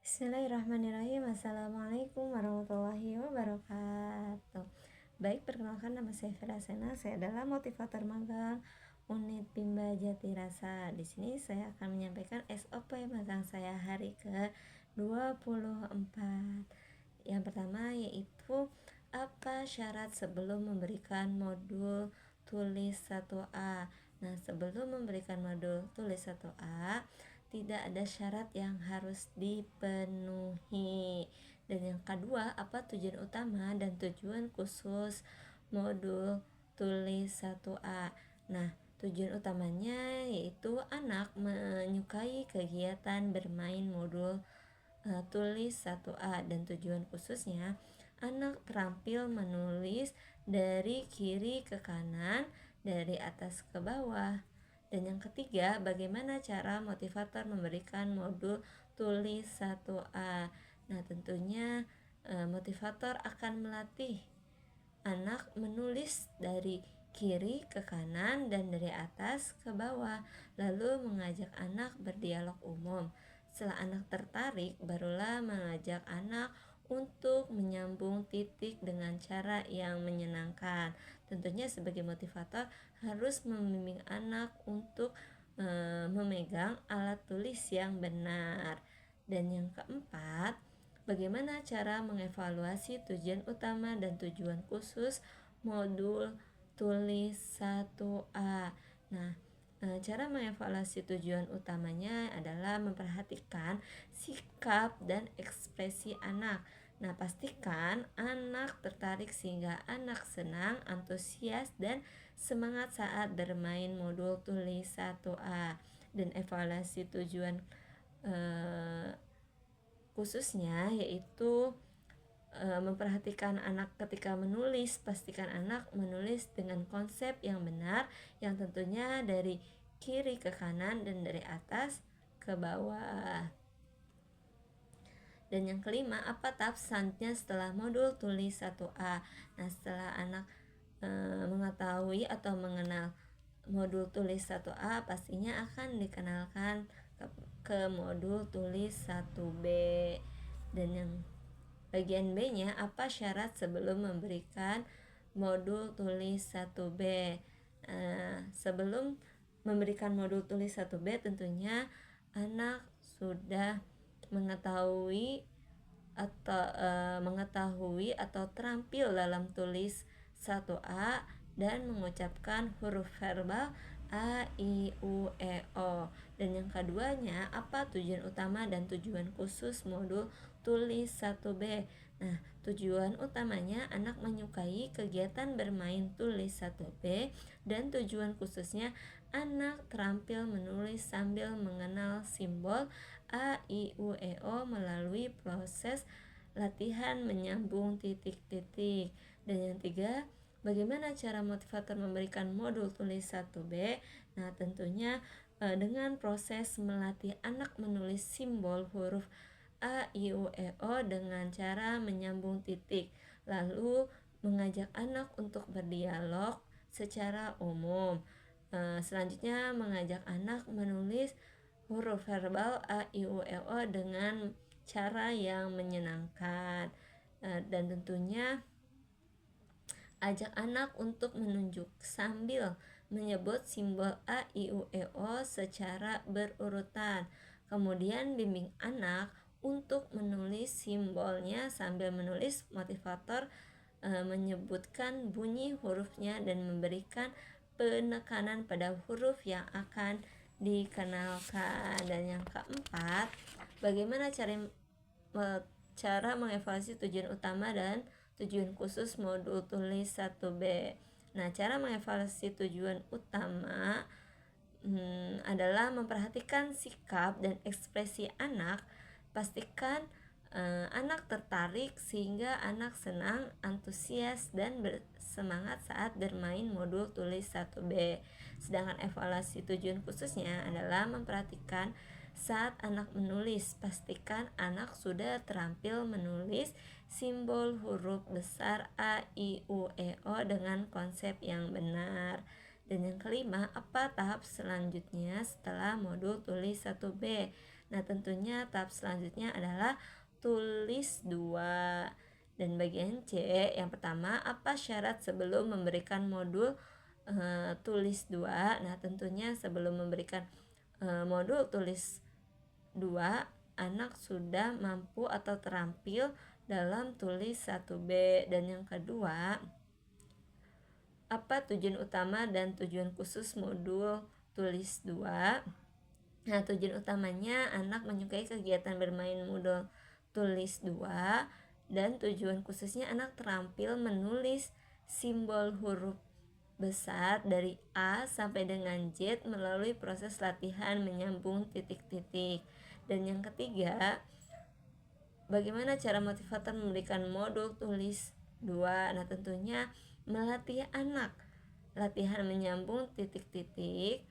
Bismillahirrahmanirrahim. Assalamualaikum warahmatullahi wabarakatuh. Baik, perkenalkan nama saya Vera Sena. Saya adalah motivator magang unit Bimba Jati Rasa. Di sini saya akan menyampaikan SOP magang saya hari ke-24. Yang pertama yaitu apa syarat sebelum memberikan modul tulis 1A. Nah, sebelum memberikan modul tulis 1A, tidak ada syarat yang harus dipenuhi. Dan yang kedua, apa tujuan utama dan tujuan khusus modul tulis 1A. Nah, tujuan utamanya yaitu anak menyukai kegiatan bermain modul tulis 1A, dan tujuan khususnya anak terampil menulis dari kiri ke kanan, dari atas ke bawah. Dan yang ketiga, bagaimana cara motivator memberikan modul tulis 1A. Nah, tentunya motivator akan melatih anak menulis dari kiri ke kanan dan dari atas ke bawah, lalu mengajak anak berdialog umum. Setelah anak tertarik, barulah mengajak anak untuk menyambung titik dengan cara yang menyenangkan. Tentunya sebagai motivator harus membimbing anak untuk memegang alat tulis yang benar. Dan yang keempat, bagaimana cara mengevaluasi tujuan utama dan tujuan khusus modul tulis 1A. Nah, cara mengevaluasi tujuan utamanya adalah memperhatikan sikap dan ekspresi anak. Nah, pastikan anak tertarik sehingga anak senang, antusias, dan semangat saat bermain modul tulis 1A. Dan evaluasi tujuan khususnya yaitu memperhatikan anak ketika menulis. Pastikan anak menulis dengan konsep yang benar, yang tentunya dari kiri ke kanan dan dari atas ke bawah. Dan yang kelima, apa tahap selanjutnya setelah modul tulis 1A. Nah, setelah anak mengetahui atau mengenal modul tulis 1A, pastinya akan dikenalkan ke modul tulis 1B. Dan yang bagian B-nya, apa syarat sebelum memberikan modul tulis 1B. Sebelum memberikan modul tulis 1B, tentunya anak sudah mengetahui atau terampil dalam tulis 1A dan mengucapkan huruf verbal A, I, U, E, O. Dan yang keduanya, apa tujuan utama dan tujuan khusus modul tulis 1B. Nah, tujuan utamanya anak menyukai kegiatan bermain tulis 1B, dan tujuan khususnya anak terampil menulis sambil mengenal simbol A, I, U, E, O melalui proses latihan menyambung titik-titik. Dan yang tiga, bagaimana cara motivator memberikan modul tulis 1B? Nah, tentunya dengan proses melatih anak menulis simbol huruf A, I, U, E, O dengan cara menyambung titik, lalu mengajak anak untuk berdialog secara umum. Selanjutnya mengajak anak menulis huruf verbal A, I, U, E, O dengan cara yang menyenangkan. Dan tentunya ajak anak untuk menunjuk sambil menyebut simbol A, I, U, E, O secara berurutan. Kemudian bimbing anak untuk menulis simbolnya sambil menulis. Motivator menyebutkan bunyi hurufnya dan memberikan penekanan pada huruf yang akan dikenalkan. Dan yang keempat, bagaimana cara mengevaluasi tujuan utama dan tujuan khusus modul tulis 1B. Nah, cara mengevaluasi tujuan utama adalah memperhatikan sikap dan ekspresi anak. Pastikan anak tertarik sehingga anak senang, antusias, dan bersemangat saat bermain modul tulis 1B. Sedangkan evaluasi tujuan khususnya adalah memperhatikan saat anak menulis. Pastikan anak sudah terampil menulis simbol huruf besar A, I, U, E, O dengan konsep yang benar. Dan yang kelima, apa tahap selanjutnya setelah modul tulis 1B? Nah, tentunya tahap selanjutnya adalah tulis 2. Dan bagian C, yang pertama, apa syarat sebelum memberikan modul tulis 2? Nah, tentunya sebelum memberikan modul tulis 2, anak sudah mampu atau terampil dalam tulis 1B. Dan yang kedua, apa tujuan utama dan tujuan khusus modul tulis 2? Nah, tujuan utamanya anak menyukai kegiatan bermain modul tulis 2, dan tujuan khususnya anak terampil menulis simbol huruf besar dari A sampai dengan Z melalui proses latihan menyambung titik-titik. Dan yang ketiga, bagaimana cara motivator memberikan modul tulis 2? Nah, tentunya melatih anak latihan menyambung titik-titik.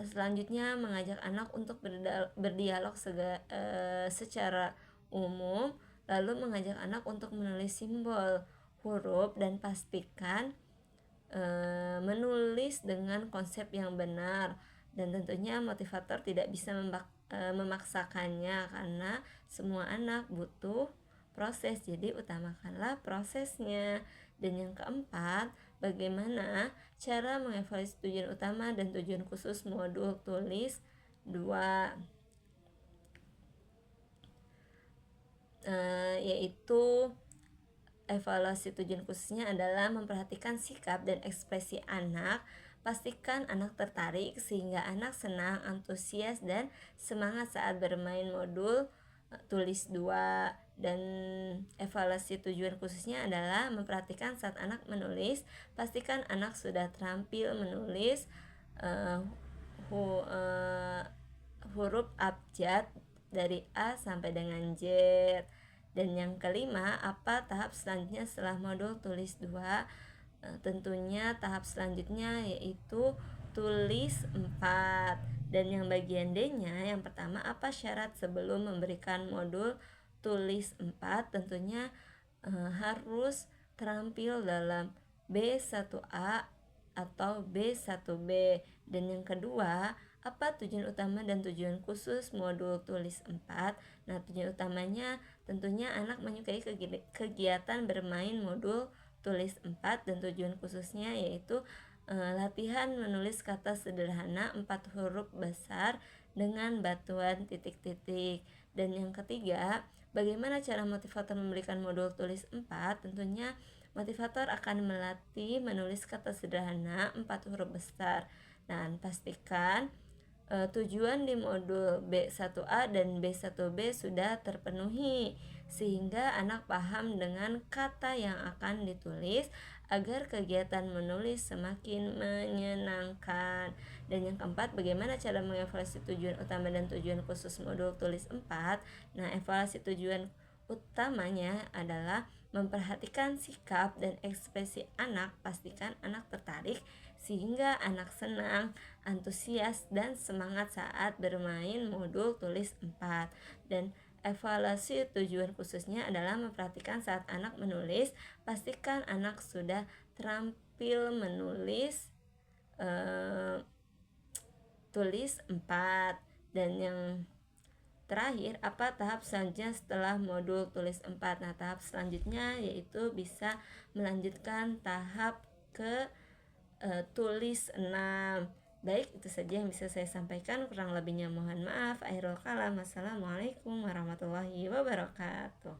Selanjutnya mengajak anak untuk berdialog secara umum, lalu mengajak anak untuk menulis simbol huruf dan pastikan menulis dengan konsep yang benar. Dan tentunya motivator tidak bisa memaksakannya karena semua anak butuh proses, jadi utamakanlah prosesnya. Dan yang keempat, bagaimana cara mengevaluasi tujuan utama dan tujuan khusus modul tulis 2? Yaitu evaluasi tujuan khususnya adalah memperhatikan sikap dan ekspresi anak. Pastikan anak tertarik sehingga anak senang, antusias, dan semangat saat bermain modul tulis 2. Dan evaluasi tujuan khususnya adalah memperhatikan saat anak menulis. Pastikan anak sudah terampil menulis huruf abjad dari A sampai dengan Z. Dan yang kelima, apa tahap selanjutnya setelah modul tulis 2? Tentunya tahap selanjutnya yaitu tulis 4. Dan yang bagian D-nya, yang pertama, apa syarat sebelum memberikan modul tulis 4? Tentunya harus terampil dalam B1A atau B1B. Dan yang kedua, apa tujuan utama dan tujuan khusus modul tulis 4? Nah, tujuan utamanya tentunya anak menyukai kegiatan bermain modul tulis 4, dan tujuan khususnya yaitu latihan menulis kata sederhana 4 huruf besar dengan bantuan titik-titik. Dan yang ketiga, bagaimana cara motivator memberikan modul tulis 4? Tentunya motivator akan melatih menulis kata sederhana 4 huruf besar. Dan pastikan tujuan di modul B1A dan B1B sudah terpenuhi sehingga anak paham dengan kata yang akan ditulis agar kegiatan menulis semakin menyenangkan. Dan yang keempat, bagaimana cara mengevaluasi tujuan utama dan tujuan khusus modul tulis 4? Nah, evaluasi tujuan utamanya adalah memperhatikan sikap dan ekspresi anak. Pastikan anak tertarik sehingga anak senang, antusias, dan semangat saat bermain modul tulis 4. Dan evaluasi tujuan khususnya adalah memperhatikan saat anak menulis. Pastikan anak sudah terampil menulis tulis 4. Dan yang terakhir, apa tahap selanjutnya setelah modul tulis 4? Nah, tahap selanjutnya yaitu bisa melanjutkan tahap ke tulis 6. Baik, itu saja yang bisa saya sampaikan. Kurang lebihnya mohon maaf. Akhirul kalam. Assalamualaikum warahmatullahi wabarakatuh.